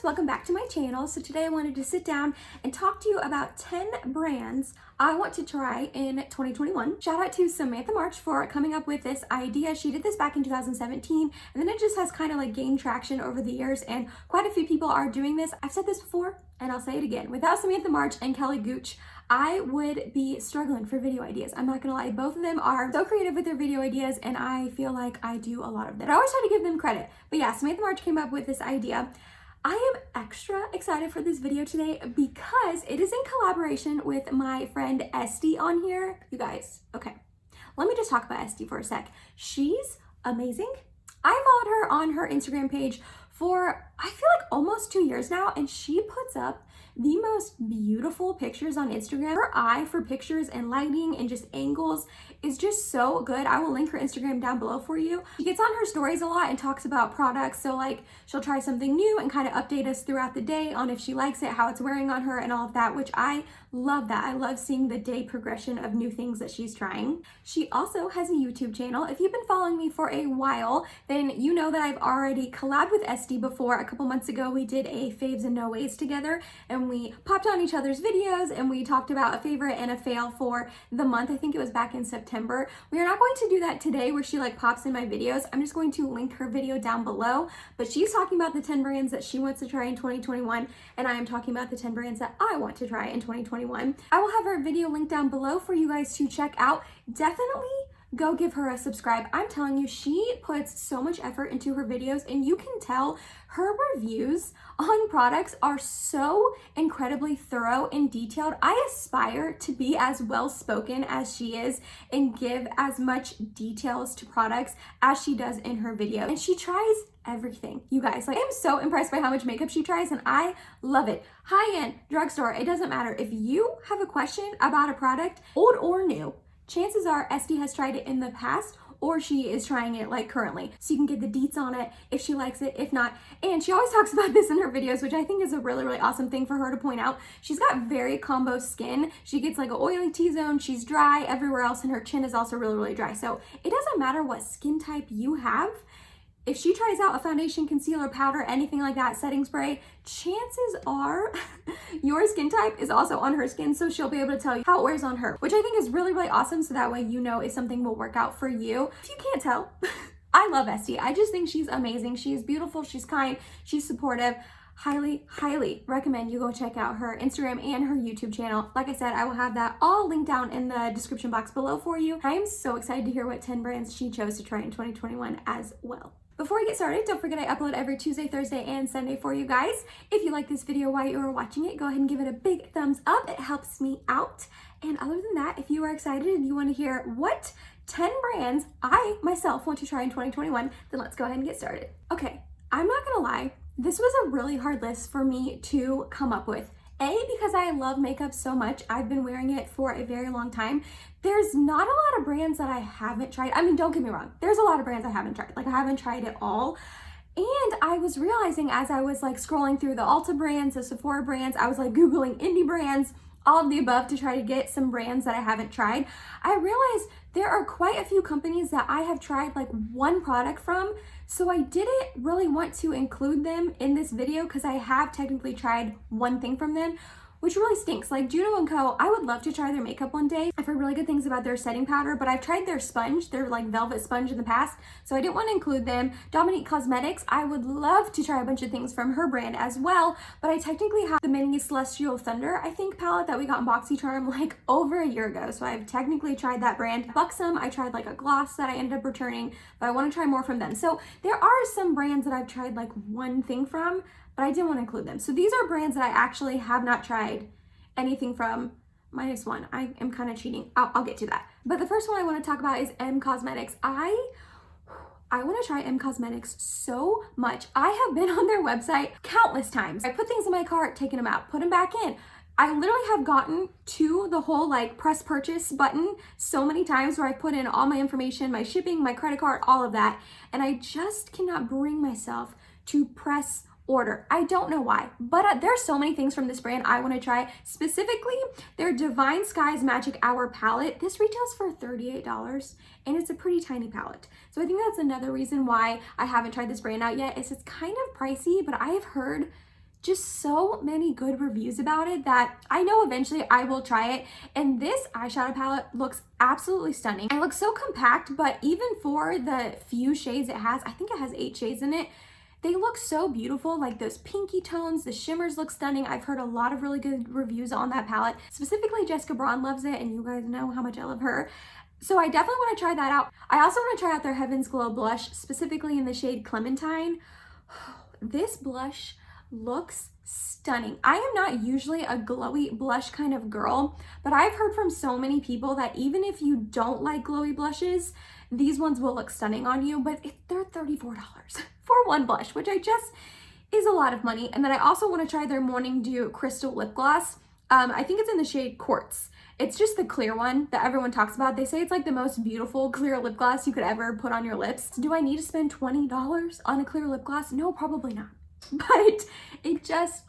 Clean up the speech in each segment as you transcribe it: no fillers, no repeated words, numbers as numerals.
welcome back to my channel. So today I wanted to sit down and talk to you about 10 brands I want to try in 2021. Shout out to Samantha March for coming up with this idea. She did this back in 2017 and then it just has kind of like gained traction over the years and quite a few people are doing this. I've said this before and I'll say it again. Without Samantha March and Kelly Gooch, I would be struggling for video ideas. I'm not gonna lie, both of them are so creative with their video ideas and I feel like I do a lot of them. I always try to give them credit. But yeah, Samantha March came up with this idea. I am extra excited for this video today because it is in collaboration with my friend Estee on here. You guys, okay, let me just talk about Estee for a sec. She's amazing. I followed her on her Instagram page for, I feel like almost 2 years now, and she puts up the most beautiful pictures on Instagram. Her eye for pictures and lighting and just angles is just so good. I will link her Instagram down below for you. She gets on her stories a lot and talks about products. So like she'll try something new and kind of update us throughout the day on if she likes it, how it's wearing on her and all of that, which I love that. I love seeing the day progression of new things that she's trying. She also has a YouTube channel. If you've been following me for a while, then you know that I've already collabed with Estee before. A couple months ago, we did a faves and no ways together and we popped on each other's videos and we talked about a favorite and a fail for the month. I think it was back in September. We are not going to do that today where she like pops in my videos. I'm just going to link her video down below, but she's talking about the 10 brands that she wants to try in 2021 and I am talking about the 10 brands that I want to try in 2021. I will have her video linked down below for you guys to check out. Definitely go give her a subscribe. I'm telling you, she puts so much effort into her videos and you can tell her reviews on products are so incredibly thorough and detailed. I aspire to be as well spoken as she is and give as much details to products as she does in her video. And she tries everything, you guys. Like, I'm so impressed by how much makeup she tries and I love it. High-end, drugstore, it doesn't matter. If you have a question about a product, old or new, chances are Estee has tried it in the past or she is trying it like currently. So you can get the deets on it if she likes it, if not. And she always talks about this in her videos, which I think is a really, really awesome thing for her to point out. She's got very combo skin. She gets like an oily T-zone, she's dry everywhere else, and her chin is also really, really dry. So it doesn't matter what skin type you have. If she tries out a foundation, concealer, powder, anything like that, setting spray, chances are your skin type is also on her skin, so she'll be able to tell you how it wears on her, which I think is really, really awesome, so that way you know if something will work out for you. If you can't tell, I love Estee. I just think she's amazing. She's beautiful, she's kind, she's supportive. Highly, highly recommend you go check out her Instagram and her YouTube channel. Like I said, I will have that all linked down in the description box below for you. I am so excited to hear what 10 brands she chose to try in 2021 as well. Before we get started, don't forget I upload every Tuesday, Thursday, and Sunday for you guys. If you like this video while you are watching it, go ahead and give it a big thumbs up. It helps me out. And other than that, if you are excited and you want to hear what 10 brands I myself want to try in 2021, then let's go ahead and get started. Okay, I'm not gonna lie, this was a really hard list for me to come up with. A, because I love makeup so much. I've been wearing it for a very long time. There's not a lot of brands that I haven't tried. I mean, don't get me wrong. There's a lot of brands I haven't tried. Like, I haven't tried it all. And I was realizing as I was like scrolling through the Ulta brands, the Sephora brands, I was like Googling indie brands, all of the above to try to get some brands that I haven't tried. I realized there are quite a few companies that I have tried like one product from, so I didn't really want to include them in this video because I have technically tried one thing from them, which really stinks. Like Juno & Co., I would love to try their makeup one day. I've heard really good things about their setting powder, but I've tried their sponge, their like velvet sponge in the past, so I didn't want to include them. Dominique Cosmetics, I would love to try a bunch of things from her brand as well, but I technically have the Mini Celestial Thunder, I think, palette that we got in BoxyCharm like over a year ago, so I've technically tried that brand. Buxom, I tried like a gloss that I ended up returning, but I want to try more from them. So there are some brands that I've tried like one thing from, but I didn't want to include them. So these are brands that I actually have not tried anything from, minus one. I am kind of cheating. I'll get to that. But the first one I want to talk about is M Cosmetics. I want to try M Cosmetics so much. I have been on their website countless times. I put things in my cart, taken them out, put them back in. I literally have gotten to the whole like press purchase button so many times where I put in all my information, my shipping, my credit card, all of that. And I just cannot bring myself to press order. I don't know why, but there's so many things from this brand I want to try. Specifically, their Divine Skies Magic Hour palette. This retails for $38 and it's a pretty tiny palette. So I think that's another reason why I haven't tried this brand out yet, is it's kind of pricey, but I have heard just so many good reviews about it that I know eventually I will try it. And this eyeshadow palette looks absolutely stunning. It looks so compact, but even for the few shades it has, I think it has 8 shades in it, they look so beautiful. Like those pinky tones, the shimmers look stunning. I've heard a lot of really good reviews on that palette. Specifically, Jessica Braun loves it, and you guys know how much I love her. So I definitely want to try that out. I also want to try out their Heaven's Glow blush, specifically in the shade Clementine. This blush looks stunning. I am not usually a glowy blush kind of girl, but I've heard from so many people that even if you don't like glowy blushes, these ones will look stunning on you, but they're $34 for one blush, which I just is a lot of money. And then I also want to try their Morning Dew Crystal Lip Gloss. I think it's in the shade Quartz. It's just the clear one that everyone talks about. They say it's like the most beautiful clear lip gloss you could ever put on your lips. Do I need to spend $20 on a clear lip gloss? No, probably not. But it just,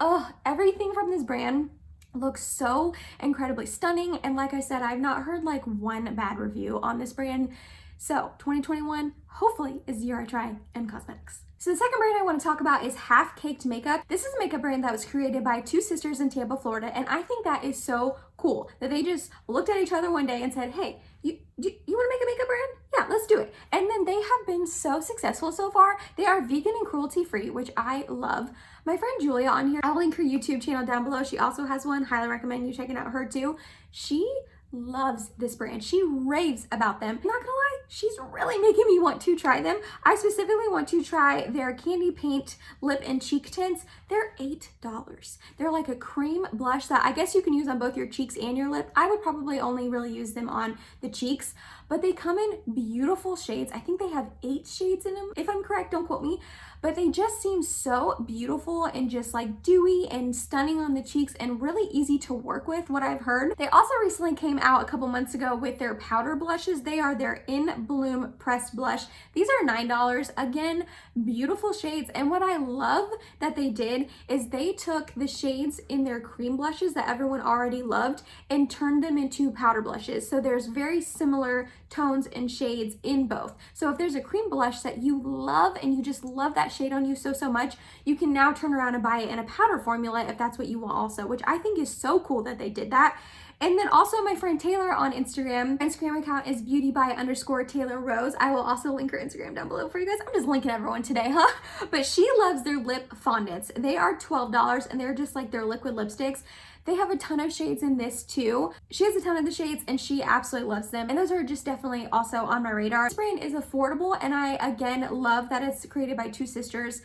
everything from this brand looks so incredibly stunning. And like I said, I've not heard like one bad review on this brand. So 2021 hopefully is the year I try M Cosmetics. So the second brand I want to talk about is Half Caked Makeup. This is a makeup brand that was created by 2 sisters in Tampa, Florida, and I think that is so cool that they just looked at each other one day and said, hey, you want to make a makeup brand? Yeah, let's do it. And then they have been so successful so far. They are vegan and cruelty free, which I love. My friend Julia on here, I'll link her YouTube channel down below. She also has one. Highly recommend you checking out her too. She loves this brand. She raves about them. I'm not gonna lie, she's really making me want to try them. I specifically want to try their candy paint lip and cheek tints. They're $8. They're like a cream blush that I guess you can use on both your cheeks and your lip. I would probably only really use them on the cheeks, but they come in beautiful shades. I think they have 8 shades in them. If I'm correct, don't quote me, but they just seem so beautiful and just like dewy and stunning on the cheeks and really easy to work with, what I've heard. They also recently came out a couple months ago with their powder blushes. They are their In Bloom pressed blush. These are $9. Again, beautiful shades. And what I love that they did is they took the shades in their cream blushes that everyone already loved and turned them into powder blushes. So there's very similar tones and shades in both. So if there's a cream blush that you love and you just love that shade on you so much, you can now turn around and buy it in a powder formula if that's what you want also, which I think is so cool that they did that. And then also my friend Taylor on Instagram, my Instagram account is beautyby_Taylor Rose. I will also link her Instagram down below for you guys. I'm just linking everyone today, huh? But she loves their lip fondants. They are $12 and they're just like their liquid lipsticks. They have a ton of shades in this too. She has a ton of the shades and she absolutely loves them. And those are just definitely also on my radar. This brand is affordable and I, again, love that it's created by 2 sisters.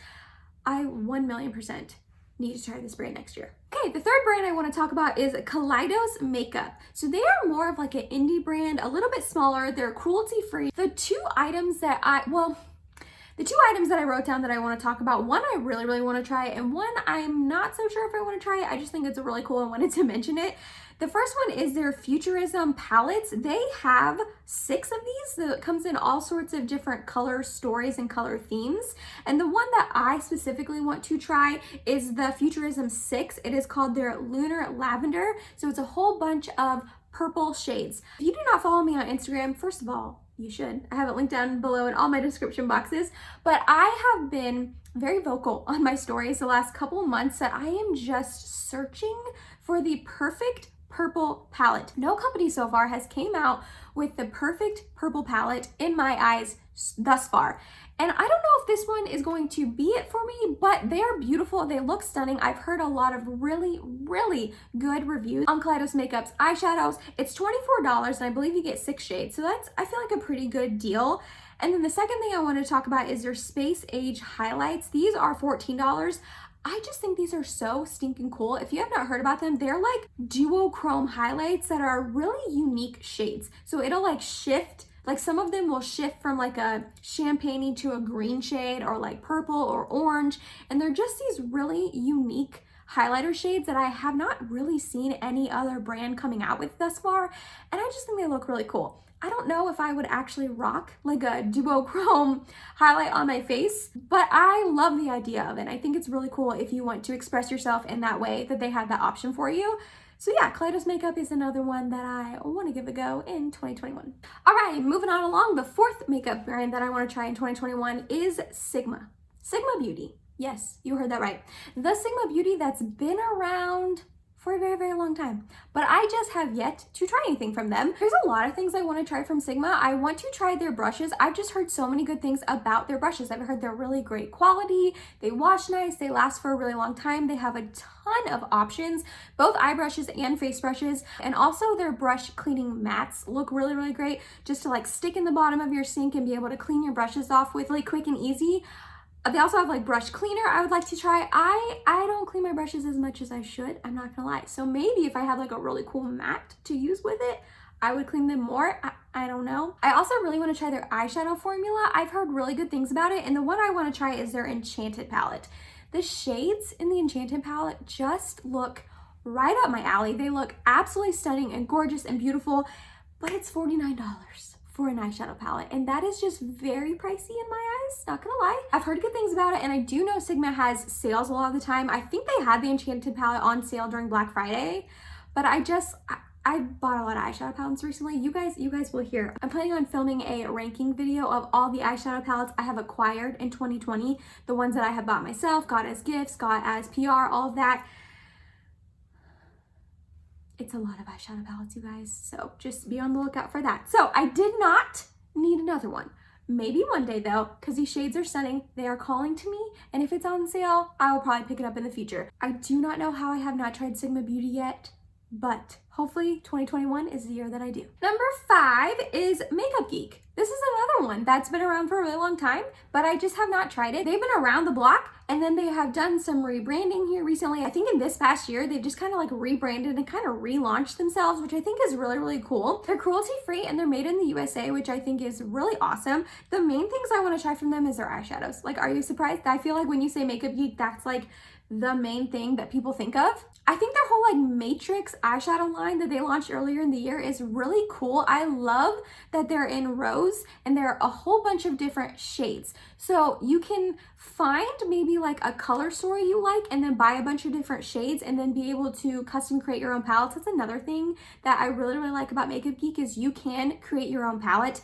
I 1,000,000% need to try this brand next year. Okay, the third brand I want to talk about is Kaleidos Makeup. So they are more of like an indie brand, a little bit smaller. They're cruelty free. The two items that I wrote down that I want to talk about, one I really want to try and one I'm not so sure if I want to try. I just think it's a really cool and wanted to mention it. The first one is their Futurism palettes. They have 6 of these that comes in all sorts of different color stories and color themes. And the one that I specifically want to try is the Futurism 6. It is called their Lunar Lavender. So it's a whole bunch of purple shades. If you do not follow me on Instagram, first of all, you should. I have it linked down below in all my description boxes. But I have been very vocal on my stories the last couple of months that I am just searching for the perfect purple palette. No company so far has came out with the perfect purple palette in my eyes thus far. And I don't know if this one is going to be it for me, but they are beautiful. They look stunning. I've heard a lot of really good reviews on Kaleidos Makeup's eyeshadows. It's $24 and I believe you get 6 shades. So that's, I feel like, a pretty good deal. And then the second thing I want to talk about is their Space Age highlights. These are $14. I just think these are so stinking cool. If you have not heard about them, they're like duochrome highlights that are really unique shades. So it'll like shift, like some of them will shift from like a champagne to a green shade or like purple or orange. And they're just these really unique highlighter shades that I have not really seen any other brand coming out with thus far. And I just think they look really cool. I don't know if I would actually rock like a duochrome highlight on my face, but I love the idea of it. I think it's really cool if you want to express yourself in that way that they have that option for you. So yeah, Kaleidos Makeup is another one that I want to give a go in 2021. All right, moving on along, the fourth makeup brand that I want to try in 2021 is Sigma Beauty. Yes, you heard that right. The Sigma Beauty that's been around for a very, very long time, but I just have yet to try anything from them. There's a lot of things I want to try from Sigma. I want to try their brushes. I've just heard so many good things about their brushes. I've heard they're really great quality, they wash nice, they last for a really long time, they have a ton of options, both eye brushes and face brushes, and also their brush cleaning mats look really, really great just to like stick in the bottom of your sink and be able to clean your brushes off with really quick and easy. They also have like brush cleaner I would like to try. I don't clean my brushes as much as I should, I'm not gonna lie. So maybe if I had like a really cool mat to use with it, I would clean them more. I don't know. I also really want to try their eyeshadow formula. I've heard really good things about it, and the one I want to try is their Enchanted palette. The shades in the Enchanted palette just look right up my alley. They look absolutely stunning and gorgeous and beautiful, but it's $49 for an eyeshadow palette, and that is just very pricey in my eyes, not gonna lie. I've heard good things about it, and I do know Sigma has sales a lot of the time. I think they had the Enchanted palette on sale during Black Friday, but I bought a lot of eyeshadow palettes recently. You guys will hear. I'm planning on filming a ranking video of all the eyeshadow palettes I have acquired in 2020, the ones that I have bought myself, got as gifts, got as PR, all of that. It's a lot of eyeshadow palettes, you guys, so just be on the lookout for that. So I did not need another one. Maybe one day though, because these shades are stunning. They are calling to me, and if it's on sale, I will probably pick it up in the future. I do not know how I have not tried Sigma Beauty yet, but hopefully 2021 is the year that I do. Number 5 is Makeup Geek. This is another one that's been around for a really long time, but I just have not tried it. They've been around the block, and then they have done some rebranding here recently. I think in this past year, they've just kind of like rebranded and kind of relaunched themselves, which I think is really, really cool. They're cruelty-free and they're made in the USA, which I think is really awesome. The main things I want to try from them is their eyeshadows. Like, are you surprised? I feel like when you say Makeup Geek, that's like the main thing that people think of. I think their whole like Matrix eyeshadow line that they launched earlier in the year is really cool. I love that they're in rose and there are a whole bunch of different shades. So you can find maybe like a color story you like and then buy a bunch of different shades and then be able to custom create your own palettes. That's another thing that I really, really like about Makeup Geek is you can create your own palette.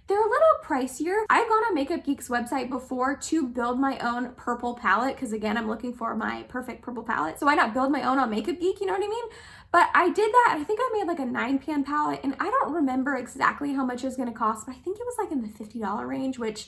They're a little pricier. I've gone on Makeup Geek's website before to build my own purple palette because again, I'm looking for my perfect purple palette. So why not build my own on Makeup Geek, you know what I mean? But I did that. I think I made like a 9pan palette and I don't remember exactly how much it was gonna cost, but I think it was like in the $50 range, which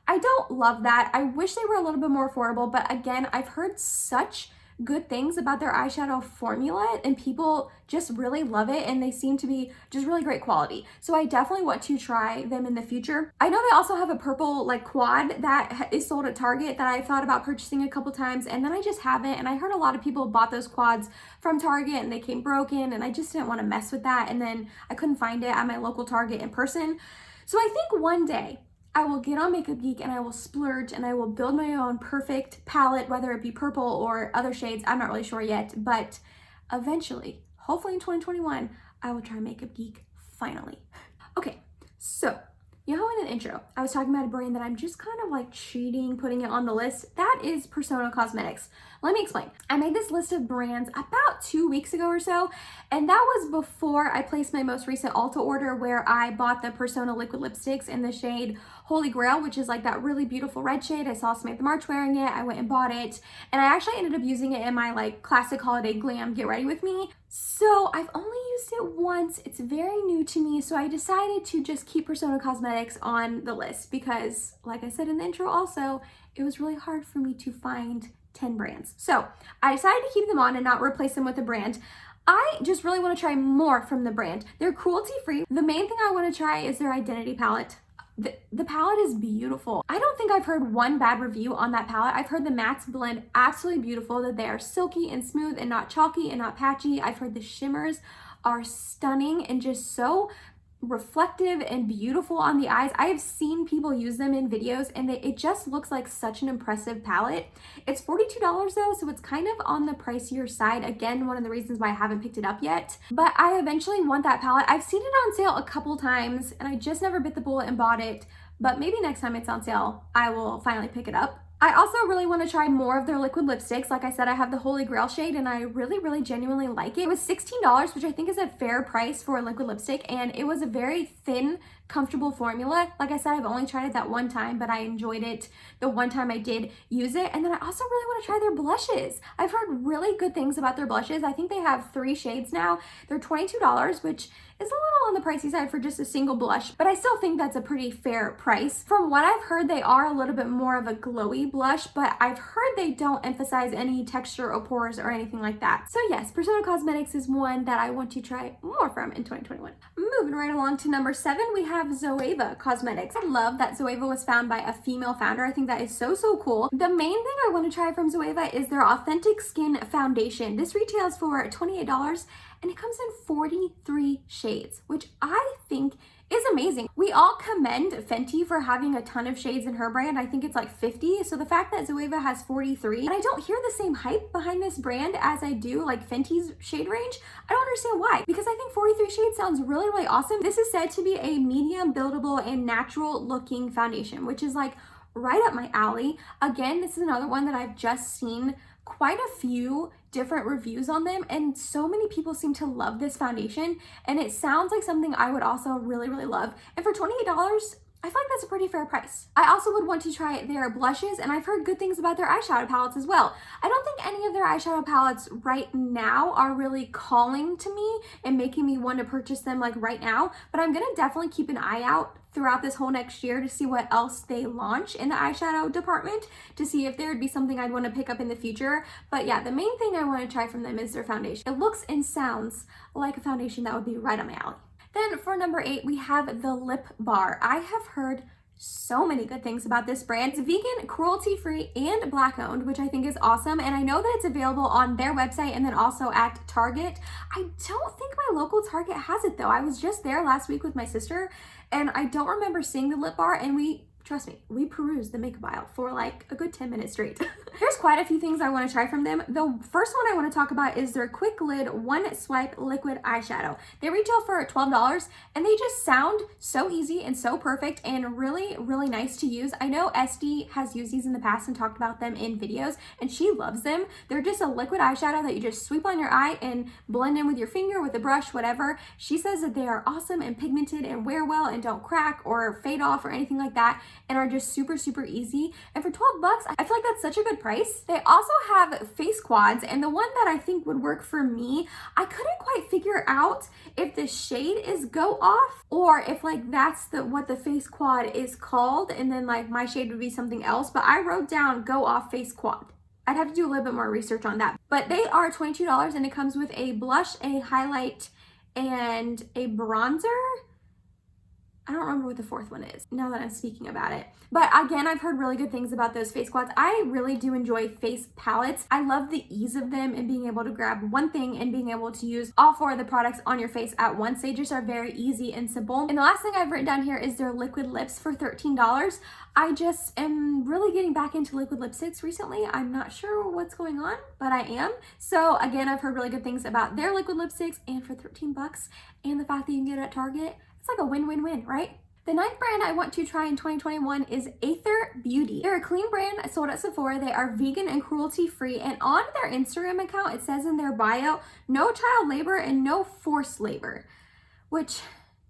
I don't love that. I wish they were a little bit more affordable, but again, I've heard such good things about their eyeshadow formula and people just really love it and they seem to be just really great quality. So I definitely want to try them in the future. I know they also have a purple like quad that is sold at Target that I thought about purchasing a couple times and then I just haven't, and I heard a lot of people bought those quads from Target and they came broken and I just didn't want to mess with that, and then I couldn't find it at my local Target in person. So I think one day I will get on Makeup Geek and I will splurge and I will build my own perfect palette, whether it be purple or other shades. I'm not really sure yet, but eventually, hopefully in 2021, I will try Makeup Geek finally. Okay, so you know how in an intro, I was talking about a brand that I'm just kind of like cheating, putting it on the list? That is Referral Cosmetics. Let me explain. I made this list of brands about 2 weeks ago or so, and that was before I placed my most recent Ulta order where I bought the Persona liquid lipsticks in the shade Holy Grail, which is like that really beautiful red shade. I saw Samantha March wearing it. I went and bought it, and I actually ended up using it in my like classic holiday glam get ready with me. So I've only used it once. It's very new to me, so I decided to just keep Referral Cosmetics on the list because, like I said in the intro also, it was really hard for me to find 10 brands. So I decided to keep them on and not replace them with a brand. I just really want to try more from the brand. They're cruelty-free. The main thing I want to try is their Identity palette. The palette is beautiful. I don't think I've heard one bad review on that palette. I've heard the mattes blend absolutely beautiful, that they are silky and smooth and not chalky and not patchy. I've heard the shimmers are stunning and just so reflective and beautiful on the eyes. I have seen people use them in videos and it just looks like such an impressive palette. It's $42 though, so it's kind of on the pricier side. Again, one of the reasons why I haven't picked it up yet, but I eventually want that palette. I've seen it on sale a couple times and I just never bit the bullet and bought it, but maybe next time it's on sale, I will finally pick it up. I also really want to try more of their liquid lipsticks. Like I said, I have the Holy Grail shade and I really, really genuinely like it. It was $16, which I think is a fair price for a liquid lipstick, and it was a very thin comfortable formula. Like I said, I've only tried it that one time, but I enjoyed it the one time I did use it. And then I also really want to try their blushes. I've heard really good things about their blushes. I think they have 3 shades now. They're $22, which is a little on the pricey side for just a single blush, but I still think that's a pretty fair price. From what I've heard, they are a little bit more of a glowy blush, but I've heard they don't emphasize any texture or pores or anything like that. So yes, Referral Cosmetics is one that I want to try more from in 2021. Moving right along to number 7, we have Zoeva Cosmetics. I love that Zoeva was found by a female founder. I think that is so cool. The main thing I want to try from Zoeva is their Authentic Skin Foundation. This retails for $28 and it comes in 43 shades, which I think is amazing. We all commend Fenty for having a ton of shades in her brand. I think it's like 50. So the fact that Zoeva has 43, and I don't hear the same hype behind this brand as I do like Fenty's shade range, I don't understand why, because I think 43 shades sounds really awesome. This is said to be a medium buildable and natural looking foundation, which is like right up my alley. Again, this is another one that I've just seen quite a few different reviews on them, and so many people seem to love this foundation, and it sounds like something I would also really love. And for $28, I feel like that's a pretty fair price. I also would want to try their blushes, and I've heard good things about their eyeshadow palettes as well. I don't think any of their eyeshadow palettes right now are really calling to me and making me want to purchase them like right now, but I'm gonna definitely keep an eye out throughout this whole next year to see what else they launch in the eyeshadow department, to see if there would be something I'd want to pick up in the future. But yeah, the main thing I want to try from them is their foundation. It looks and sounds like a foundation that would be right on my alley. Then for number 8, we have the lip bar. I have heard so many good things about this brand. It's vegan, cruelty-free, and Black-owned, which I think is awesome. And I know that it's available on their website and then also at Target. I don't think my local Target has it though. I was just there last week with my sister and I don't remember seeing the lip bar, and trust me, we perused the makeup aisle for like a good 10 minutes straight. There's quite a few things I want to try from them. The first one I want to talk about is their Quick Lid One Swipe Liquid Eyeshadow. They retail for $12 and they just sound so easy and so perfect and really nice to use. I know Estee has used these in the past and talked about them in videos, and she loves them. They're just a liquid eyeshadow that you just sweep on your eye and blend in with your finger, with a brush, whatever. She says that they are awesome and pigmented and wear well and don't crack or fade off or anything like that, and are just super easy. And for $12, I feel like that's such a good price. They also have face quads, and the one that I think would work for me, I couldn't quite figure out if the shade is Go Off or if like that's what the face quad is called, and then like my shade would be something else, but I wrote down Go Off Face Quad. I'd have to do a little bit more research on that. But they are $22 and it comes with a blush, a highlight, and a bronzer. I don't remember what the fourth one is now that I'm speaking about it. But again, I've heard really good things about those face quads. I really do enjoy face palettes. I love the ease of them and being able to grab one thing and being able to use all 4 of the products on your face at once. They just are very easy and simple. And the last thing I've written down here is their liquid lips for $13. I just am really getting back into liquid lipsticks recently. I'm not sure what's going on, but I am. So again, I've heard really good things about their liquid lipsticks, and for $13 and the fact that you can get it at Target, it's like a win-win-win, right? The 9th brand I want to try in 2021 is Aether Beauty. They're a clean brand sold at Sephora. They are vegan and cruelty-free, and on their Instagram account, it says in their bio, no child labor and no forced labor, which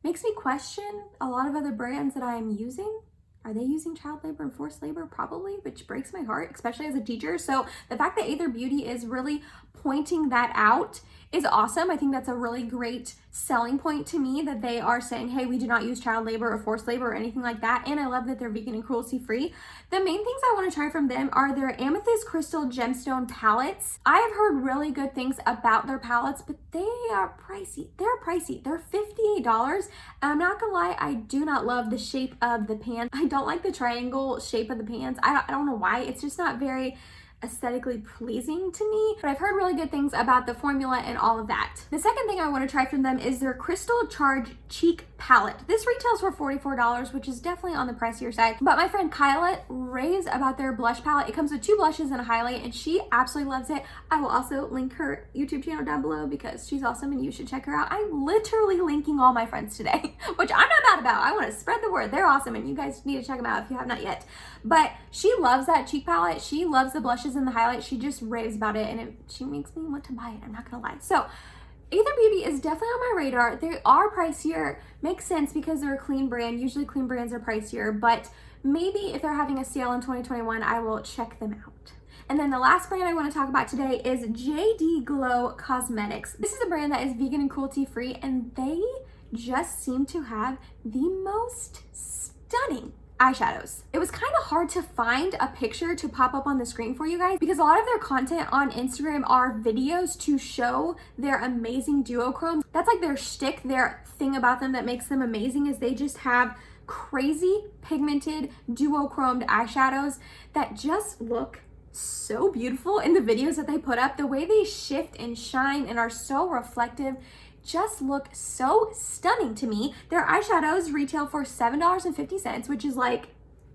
makes me question a lot of other brands that I am using. Are they using child labor and forced labor? Probably, which breaks my heart, especially as a teacher. So the fact that Aether Beauty is really pointing that out is awesome. I think that's a really great selling point to me, that they are saying, hey, we do not use child labor or forced labor or anything like that. And I love that they're vegan and cruelty free. The main things I want to try from them are their Amethyst Crystal Gemstone palettes. I have heard really good things about their palettes, but they are pricey. They're pricey. They're $58. And I'm not gonna lie, I do not love the shape of the pan. I don't like the triangle shape of the pans. I don't know why. It's just not very aesthetically pleasing to me, but I've heard really good things about the formula and all of that. The second thing I want to try from them is their Crystal Charge Cheek Palette. This retails for $44, which is definitely on the pricier side, but my friend Kyla raves about their blush palette. It comes with 2 blushes and a highlight, and she absolutely loves it. I will also link her YouTube channel down below because she's awesome and you should check her out. I'm literally linking all my friends today, which I'm not mad about. I want to spread the word. They're awesome and you guys need to check them out if you have not yet. But she loves that cheek palette. She loves the blushes and the highlights. She just raves about it, and she makes me want to buy it. I'm not gonna lie. So Aether Beauty is definitely on my radar. They are pricier. Makes sense because they're a clean brand. Usually clean brands are pricier, but maybe if they're having a sale in 2021, I will check them out. And then the last brand I want to talk about today is JD Glow Cosmetics. This is a brand that is vegan and cruelty free, and they just seem to have the most stunning eyeshadows. It was kind of hard to find a picture to pop up on the screen for you guys because a lot of their content on Instagram are videos to show their amazing duochrome. That's like their shtick, their thing about them that makes them amazing is they just have crazy pigmented duochromed eyeshadows that just look so beautiful in the videos that they put up. The way they shift and shine and are so reflective just look so stunning to me. Their eyeshadows retail for $7.50, which is like,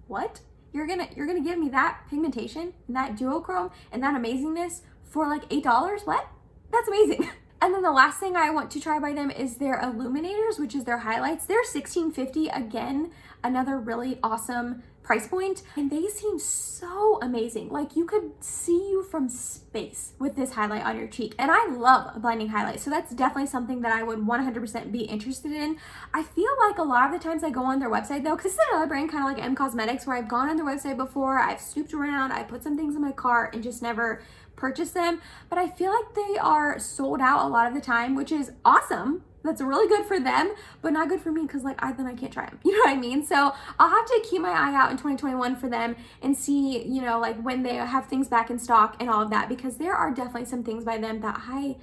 what? You're gonna give me that pigmentation and that duochrome and that amazingness for like $8? What? That's amazing. And then the last thing I want to try by them is their illuminators, which is their highlights. They're $16.50, again, another really awesome price point, and they seem so amazing. Like you could see you from space with this highlight on your cheek, and I love a blending highlight, so that's definitely something that I would 100% be interested in. I feel like a lot of the times I go on their website though, because this is another brand kind of like M Cosmetics where I've gone on their website before, I've snooped around, I put some things in my cart and just never purchase them, but I feel like they are sold out a lot of the time, which is awesome. That's really good for them, but not good for me because like then I can't try them. You know what I mean? So I'll have to keep my eye out in 2021 for them and see, you know, like when they have things back in stock and all of that, because there are definitely some things by them that I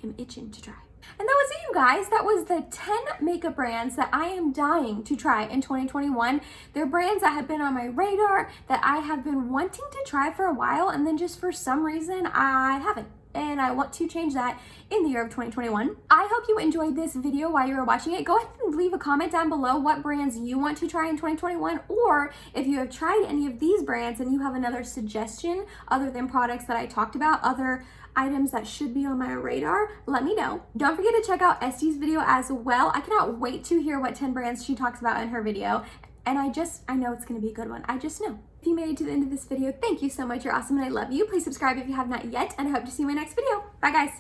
am itching to try. And that was it, you guys. That was the 10 makeup brands that I am dying to try in 2021. They're brands that have been on my radar, that I have been wanting to try for a while, and then just for some reason I haven't. And I want to change that in the year of 2021. I hope you enjoyed this video while you were watching it. Go ahead and leave a comment down below what brands you want to try in 2021, or if you have tried any of these brands and you have another suggestion other than products that I talked about, other items that should be on my radar, let me know. Don't forget to check out Estee's video as well. I cannot wait to hear what 10 brands she talks about in her video. And I know it's gonna be a good one. I just know. If you made it to the end of this video, thank you so much. You're awesome and I love you. Please subscribe if you have not yet, and I hope to see you in my next video. Bye guys.